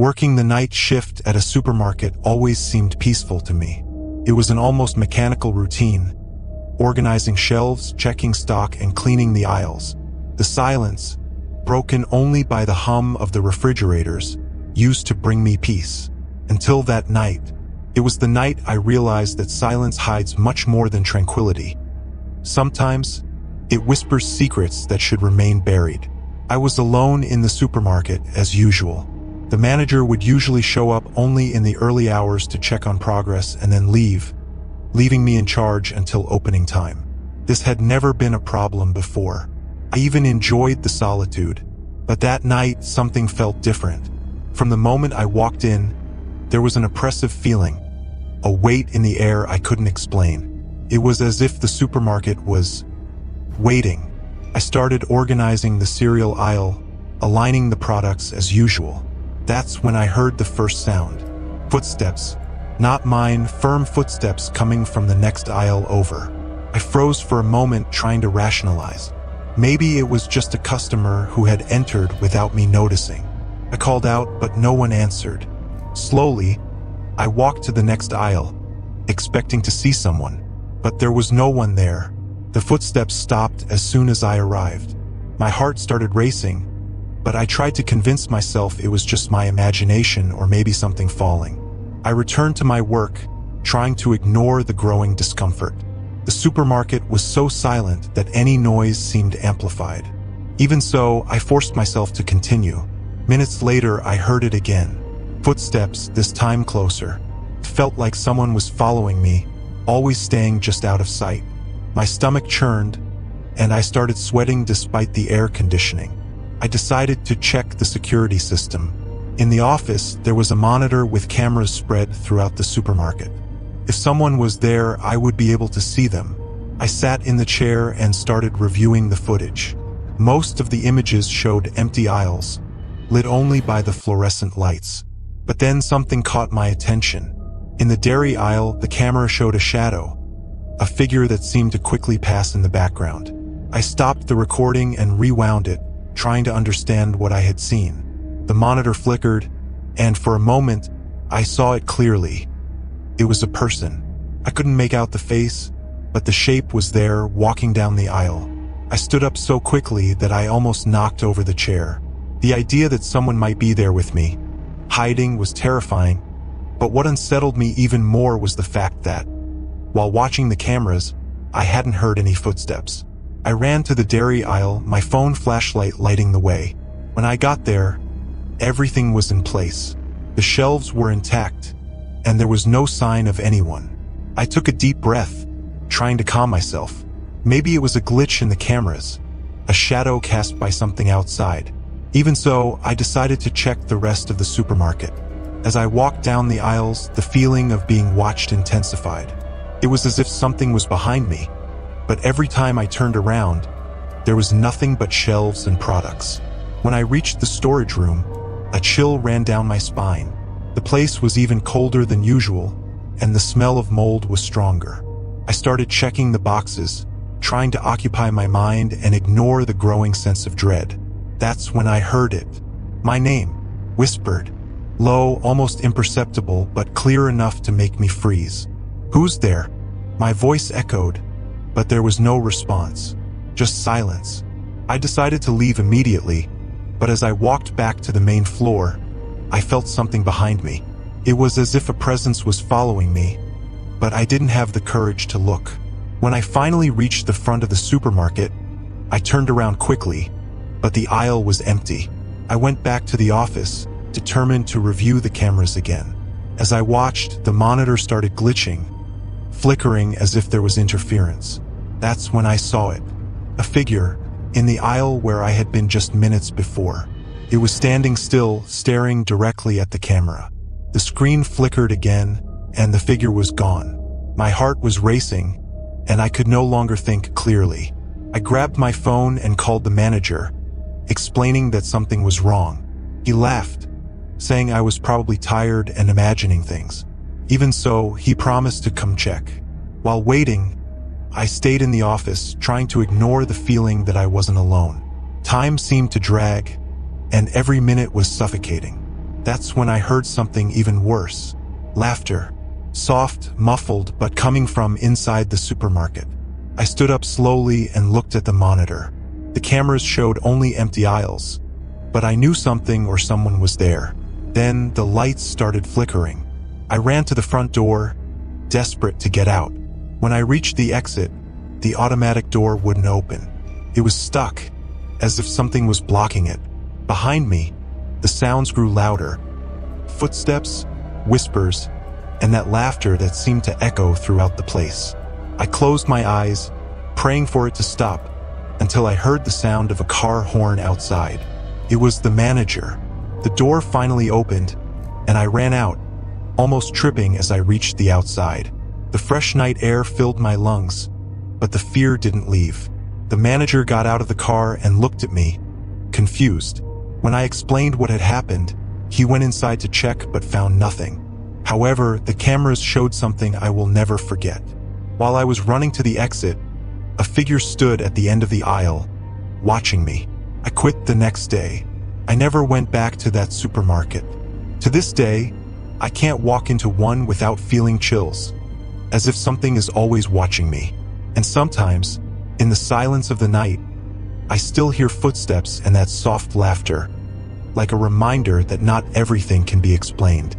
Working the night shift at a supermarket always seemed peaceful to me. It was an almost mechanical routine, organizing shelves, checking stock, and cleaning the aisles. The silence, broken only by the hum of the refrigerators, used to bring me peace. Until that night. It was the night I realized that silence hides much more than tranquility. Sometimes, it whispers secrets that should remain buried. I was alone in the supermarket as usual. The manager would usually show up only in the early hours to check on progress and then leave, leaving me in charge until opening time. This had never been a problem before. I even enjoyed the solitude, but that night something felt different. From the moment I walked in, there was an oppressive feeling, a weight in the air I couldn't explain. It was as if the supermarket was waiting. I started organizing the cereal aisle, aligning the products as usual. That's when I heard the first sound. Footsteps. Not mine, firm footsteps coming from the next aisle over. I froze for a moment, trying to rationalize. Maybe it was just a customer who had entered without me noticing. I called out, but no one answered. Slowly, I walked to the next aisle, expecting to see someone, but there was no one there. The footsteps stopped as soon as I arrived. My heart started racing, but I tried to convince myself it was just my imagination or maybe something falling. I returned to my work, trying to ignore the growing discomfort. The supermarket was so silent that any noise seemed amplified. Even so, I forced myself to continue. Minutes later, I heard it again. Footsteps, this time closer. It felt like someone was following me, always staying just out of sight. My stomach churned, and I started sweating despite the air conditioning. I decided to check the security system. In the office, there was a monitor with cameras spread throughout the supermarket. If someone was there, I would be able to see them. I sat in the chair and started reviewing the footage. Most of the images showed empty aisles, lit only by the fluorescent lights. But then something caught my attention. In the dairy aisle, the camera showed a shadow, a figure that seemed to quickly pass in the background. I stopped the recording and rewound it, trying to understand what I had seen. The monitor flickered, and for a moment, I saw it clearly. It was a person. I couldn't make out the face, but the shape was there, walking down the aisle. I stood up so quickly that I almost knocked over the chair. The idea that someone might be there with me, hiding, was terrifying, but what unsettled me even more was the fact that, while watching the cameras, I hadn't heard any footsteps. I ran to the dairy aisle, my phone flashlight lighting the way. When I got there, everything was in place. The shelves were intact, and there was no sign of anyone. I took a deep breath, trying to calm myself. Maybe it was a glitch in the cameras, a shadow cast by something outside. Even so, I decided to check the rest of the supermarket. As I walked down the aisles, the feeling of being watched intensified. It was as if something was behind me, but every time I turned around, there was nothing but shelves and products. When I reached the storage room, a chill ran down my spine. The place was even colder than usual, and the smell of mold was stronger. I started checking the boxes, trying to occupy my mind and ignore the growing sense of dread. That's when I heard it. My name, whispered, low, almost imperceptible, but clear enough to make me freeze. Who's there? My voice echoed, but there was no response, just silence. I decided to leave immediately, but as I walked back to the main floor, I felt something behind me. It was as if a presence was following me, but I didn't have the courage to look. When I finally reached the front of the supermarket, I turned around quickly, but the aisle was empty. I went back to the office, determined to review the cameras again. As I watched, the monitor started glitching, flickering as if there was interference. That's when I saw it. A figure, in the aisle where I had been just minutes before. It was standing still, staring directly at the camera. The screen flickered again, and the figure was gone. My heart was racing, and I could no longer think clearly. I grabbed my phone and called the manager, explaining that something was wrong. He laughed, saying I was probably tired and imagining things. Even so, he promised to come check. While waiting, I stayed in the office, trying to ignore the feeling that I wasn't alone. Time seemed to drag, and every minute was suffocating. That's when I heard something even worse. Laughter. Soft, muffled, but coming from inside the supermarket. I stood up slowly and looked at the monitor. The cameras showed only empty aisles, but I knew something or someone was there. Then the lights started flickering. I ran to the front door, desperate to get out. When I reached the exit, the automatic door wouldn't open. It was stuck, as if something was blocking it. Behind me, the sounds grew louder. Footsteps, whispers, and that laughter that seemed to echo throughout the place. I closed my eyes, praying for it to stop, until I heard the sound of a car horn outside. It was the manager. The door finally opened, and I ran out, almost tripping as I reached the outside. The fresh night air filled my lungs, but the fear didn't leave. The manager got out of the car and looked at me, confused. When I explained what had happened, he went inside to check but found nothing. However, the cameras showed something I will never forget. While I was running to the exit, a figure stood at the end of the aisle, watching me. I quit the next day. I never went back to that supermarket. To this day, I can't walk into one without feeling chills, as if something is always watching me. And sometimes, in the silence of the night, I still hear footsteps and that soft laughter, like a reminder that not everything can be explained.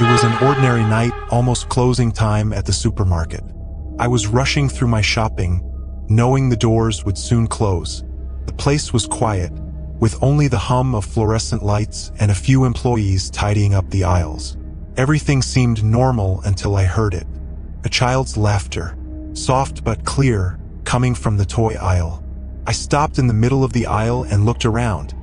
It was an ordinary night, almost closing time at the supermarket. I was rushing through my shopping, knowing the doors would soon close. The place was quiet, with only the hum of fluorescent lights and a few employees tidying up the aisles. Everything seemed normal until I heard it. A child's laughter, soft but clear, coming from the toy aisle. I stopped in the middle of the aisle and looked around,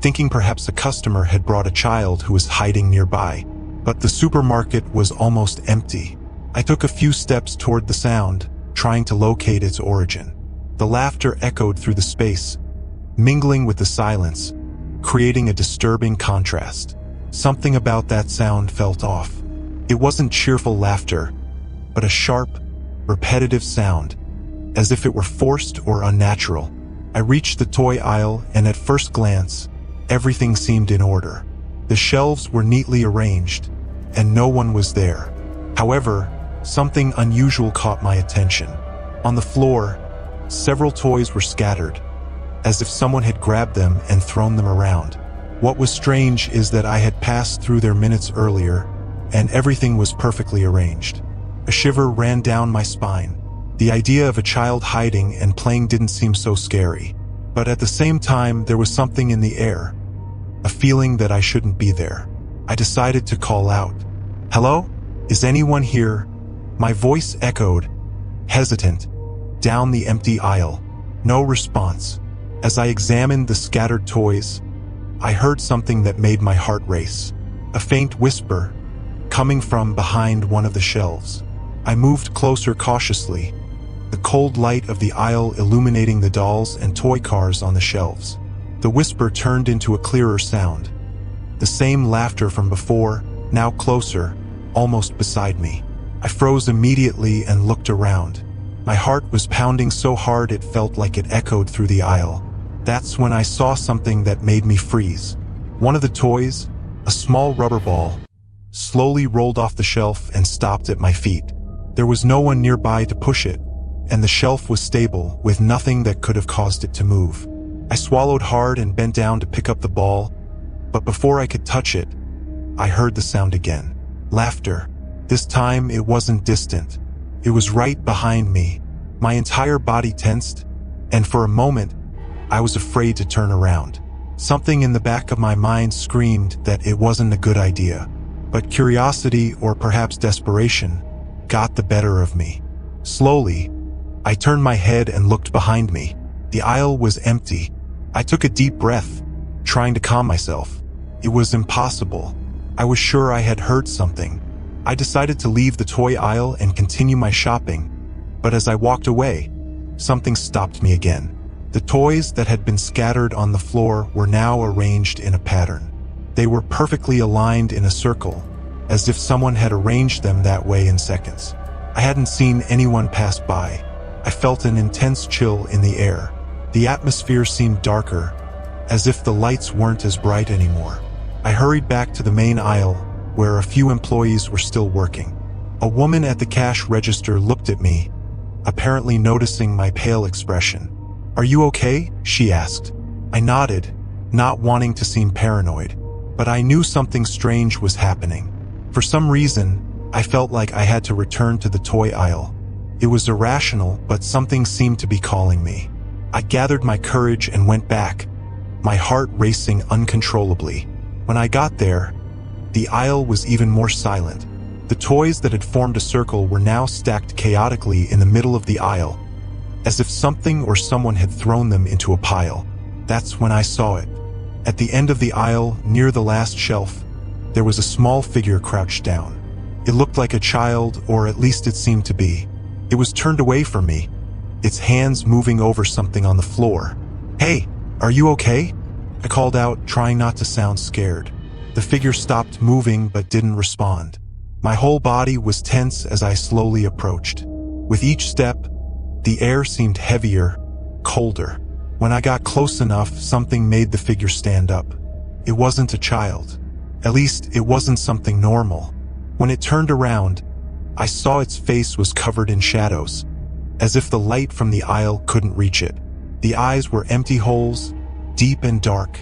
thinking perhaps a customer had brought a child who was hiding nearby. But the supermarket was almost empty. I took a few steps toward the sound, trying to locate its origin. The laughter echoed through the space, mingling with the silence, creating a disturbing contrast. Something about that sound felt off. It wasn't cheerful laughter, but a sharp, repetitive sound, as if it were forced or unnatural. I reached the toy aisle, and at first glance, everything seemed in order. The shelves were neatly arranged, and no one was there. However, something unusual caught my attention. On the floor, several toys were scattered, as if someone had grabbed them and thrown them around. What was strange is that I had passed through there minutes earlier, and everything was perfectly arranged. A shiver ran down my spine. The idea of a child hiding and playing didn't seem so scary, but at the same time there was something in the air, a feeling that I shouldn't be there. I decided to call out, "Hello? Is anyone here?" My voice echoed, hesitant, down the empty aisle. No response. As I examined the scattered toys, I heard something that made my heart race. A faint whisper, coming from behind one of the shelves. I moved closer cautiously, the cold light of the aisle illuminating the dolls and toy cars on the shelves. The whisper turned into a clearer sound. The same laughter from before, now closer, almost beside me. I froze immediately and looked around. My heart was pounding so hard it felt like it echoed through the aisle. That's when I saw something that made me freeze. One of the toys, a small rubber ball, slowly rolled off the shelf and stopped at my feet. There was no one nearby to push it, and the shelf was stable, with nothing that could have caused it to move. I swallowed hard and bent down to pick up the ball, but before I could touch it, I heard the sound again. Laughter. This time it wasn't distant. It was right behind me. My entire body tensed, and for a moment, I was afraid to turn around. Something in the back of my mind screamed that it wasn't a good idea, but curiosity, or perhaps desperation, got the better of me. Slowly, I turned my head and looked behind me. The aisle was empty. I took a deep breath, trying to calm myself. It was impossible. I was sure I had heard something. I decided to leave the toy aisle and continue my shopping, but as I walked away, something stopped me again. The toys that had been scattered on the floor were now arranged in a pattern. They were perfectly aligned in a circle, as if someone had arranged them that way in seconds. I hadn't seen anyone pass by. I felt an intense chill in the air. The atmosphere seemed darker, as if the lights weren't as bright anymore. I hurried back to the main aisle, where a few employees were still working. A woman at the cash register looked at me, apparently noticing my pale expression. "Are you okay?" she asked. I nodded, not wanting to seem paranoid, but I knew something strange was happening. For some reason, I felt like I had to return to the toy aisle. It was irrational, but something seemed to be calling me. I gathered my courage and went back, my heart racing uncontrollably. When I got there, the aisle was even more silent. The toys that had formed a circle were now stacked chaotically in the middle of the aisle, as if something or someone had thrown them into a pile. That's when I saw it. At the end of the aisle, near the last shelf, there was a small figure crouched down. It looked like a child, or at least it seemed to be. It was turned away from me, its hands moving over something on the floor. "Hey, are you okay?" I called out, trying not to sound scared. The figure stopped moving but didn't respond. My whole body was tense as I slowly approached. With each step, the air seemed heavier, colder. When I got close enough, something made the figure stand up. It wasn't a child. At least, it wasn't something normal. When it turned around, I saw its face was covered in shadows, as if the light from the aisle couldn't reach it. The eyes were empty holes, deep and dark,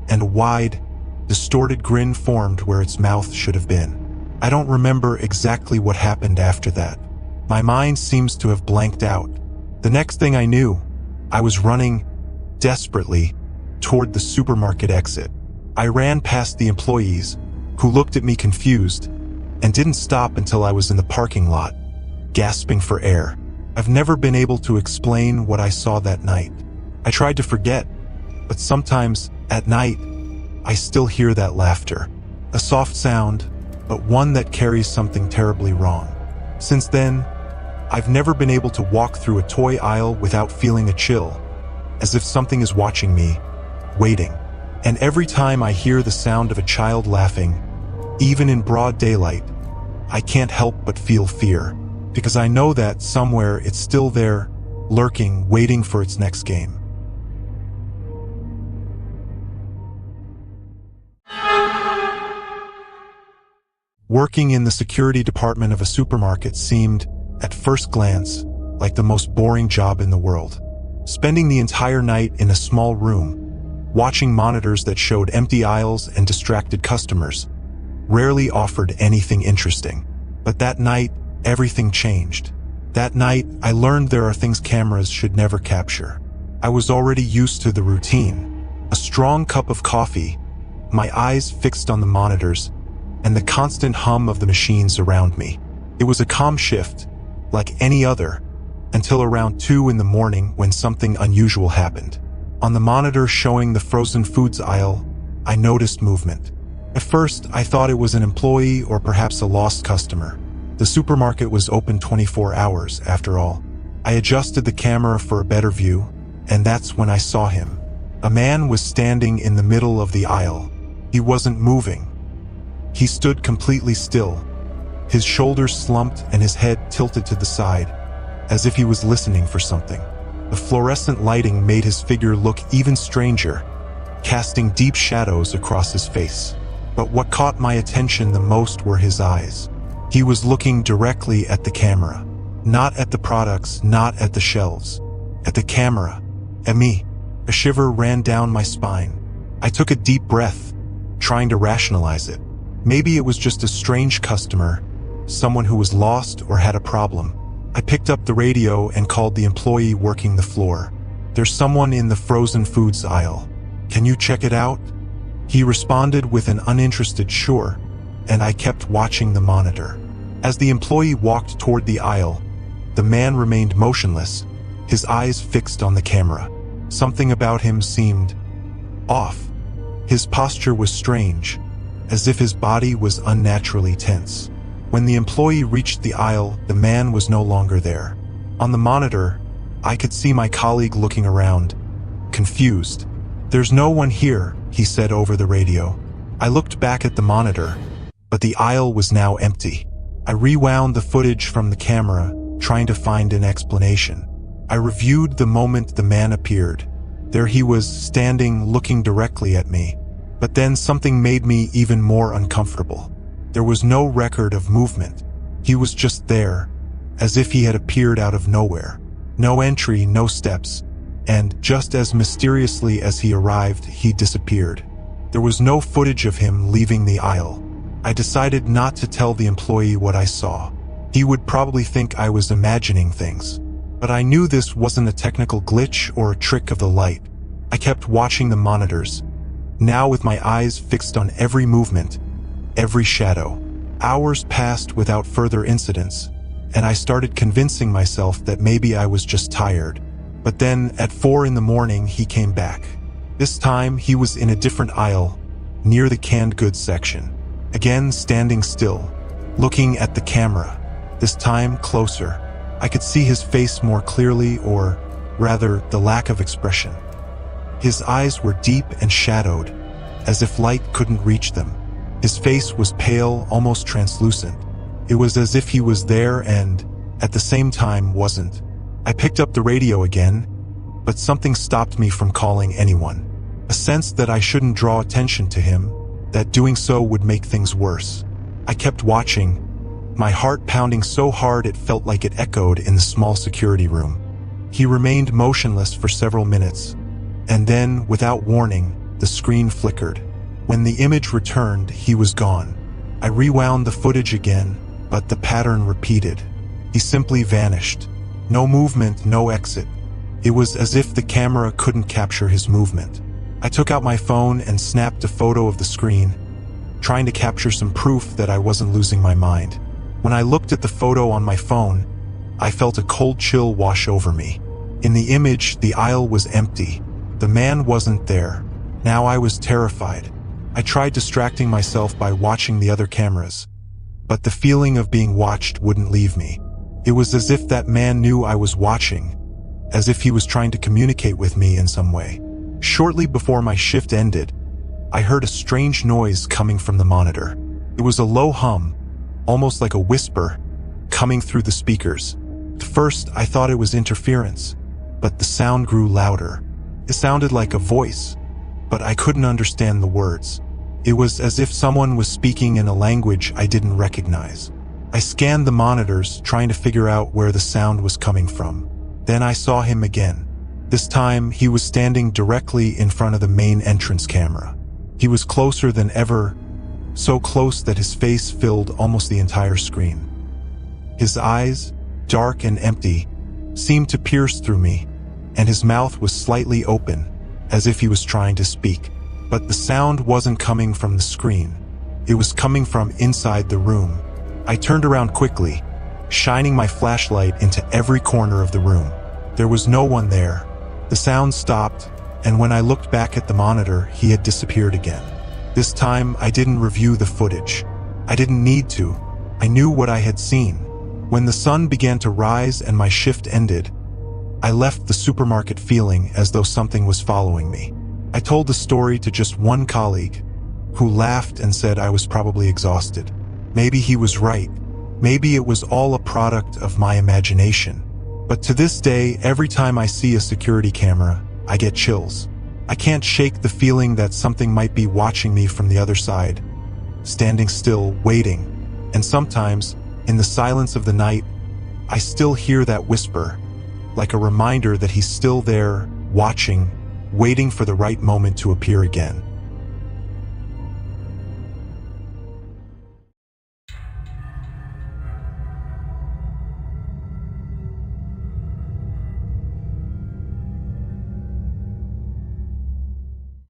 and a wide, distorted grin formed where its mouth should have been. I don't remember exactly what happened after that. My mind seems to have blanked out. The next thing I knew, I was running, desperately, toward the supermarket exit. I ran past the employees, who looked at me confused, and didn't stop until I was in the parking lot, gasping for air. I've never been able to explain what I saw that night. I tried to forget, but sometimes, at night, I still hear that laughter. A soft sound, but one that carries something terribly wrong. Since then, I've never been able to walk through a toy aisle without feeling a chill, as if something is watching me, waiting. And every time I hear the sound of a child laughing, even in broad daylight, I can't help but feel fear, because I know that somewhere it's still there, lurking, waiting for its next game. Working in the security department of a supermarket seemed, at first glance, like the most boring job in the world. Spending the entire night in a small room, watching monitors that showed empty aisles and distracted customers, rarely offered anything interesting. But that night, everything changed. That night, I learned there are things cameras should never capture. I was already used to the routine. A strong cup of coffee, my eyes fixed on the monitors, and the constant hum of the machines around me. It was a calm shift, like any other, until around 2 in the morning when something unusual happened. On the monitor showing the frozen foods aisle, I noticed movement. At first, I thought it was an employee or perhaps a lost customer. The supermarket was open 24 hours, after all. I adjusted the camera for a better view, and that's when I saw him. A man was standing in the middle of the aisle. He wasn't moving. He stood completely still, his shoulders slumped and his head tilted to the side, as if he was listening for something. The fluorescent lighting made his figure look even stranger, casting deep shadows across his face. But what caught my attention the most were his eyes. He was looking directly at the camera. Not at the products, not at the shelves. At the camera. At me. A shiver ran down my spine. I took a deep breath, trying to rationalize it. Maybe it was just a strange customer, someone who was lost or had a problem. I picked up the radio and called the employee working the floor. "There's someone in the frozen foods aisle. Can you check it out?" He responded with an uninterested "sure," and I kept watching the monitor. As the employee walked toward the aisle, the man remained motionless, his eyes fixed on the camera. Something about him seemed off. His posture was strange, as if his body was unnaturally tense. When the employee reached the aisle, the man was no longer there. On the monitor, I could see my colleague looking around, confused. "There's no one here," he said over the radio. I looked back at the monitor, but the aisle was now empty. I rewound the footage from the camera, trying to find an explanation. I reviewed the moment the man appeared. There he was, standing, looking directly at me. But then something made me even more uncomfortable. There was no record of movement. He was just there, as if he had appeared out of nowhere. No entry, no steps, and just as mysteriously as he arrived, he disappeared. There was no footage of him leaving the aisle. I decided not to tell the employee what I saw. He would probably think I was imagining things. But I knew this wasn't a technical glitch or a trick of the light. I kept watching the monitors, now with my eyes fixed on every movement, every shadow. Hours passed without further incidents, and I started convincing myself that maybe I was just tired. But then, at 4 in the morning, he came back. This time, he was in a different aisle, near the canned goods section. Again, standing still, looking at the camera, this time closer. I could see his face more clearly, or rather, the lack of expression. His eyes were deep and shadowed, as if light couldn't reach them. His face was pale, almost translucent. It was as if he was there and, at the same time, wasn't. I picked up the radio again, but something stopped me from calling anyone. A sense that I shouldn't draw attention to him, that doing so would make things worse. I kept watching, my heart pounding so hard it felt like it echoed in the small security room. He remained motionless for several minutes, and then, without warning, the screen flickered. When the image returned, he was gone. I rewound the footage again, but the pattern repeated. He simply vanished. No movement, no exit. It was as if the camera couldn't capture his movement. I took out my phone and snapped a photo of the screen, trying to capture some proof that I wasn't losing my mind. When I looked at the photo on my phone, I felt a cold chill wash over me. In the image, the aisle was empty. The man wasn't there. Now I was terrified. I tried distracting myself by watching the other cameras, but the feeling of being watched wouldn't leave me. It was as if that man knew I was watching, as if he was trying to communicate with me in some way. Shortly before my shift ended, I heard a strange noise coming from the monitor. It was a low hum, almost like a whisper, coming through the speakers. At first, I thought it was interference, but the sound grew louder. It sounded like a voice, but I couldn't understand the words. It was as if someone was speaking in a language I didn't recognize. I scanned the monitors, trying to figure out where the sound was coming from. Then I saw him again. This time, he was standing directly in front of the main entrance camera. He was closer than ever, so close that his face filled almost the entire screen. His eyes, dark and empty, seemed to pierce through me, and his mouth was slightly open, as if he was trying to speak. But the sound wasn't coming from the screen. It was coming from inside the room. I turned around quickly, shining my flashlight into every corner of the room. There was no one there. The sound stopped, and when I looked back at the monitor, he had disappeared again. This time, I didn't review the footage. I didn't need to. I knew what I had seen. When the sun began to rise and my shift ended, I left the supermarket feeling as though something was following me. I told the story to just one colleague, who laughed and said I was probably exhausted. Maybe he was right. Maybe it was all a product of my imagination. But to this day, every time I see a security camera, I get chills. I can't shake the feeling that something might be watching me from the other side, standing still, waiting. And sometimes, in the silence of the night, I still hear that whisper, like a reminder that he's still there, watching, waiting for the right moment to appear again.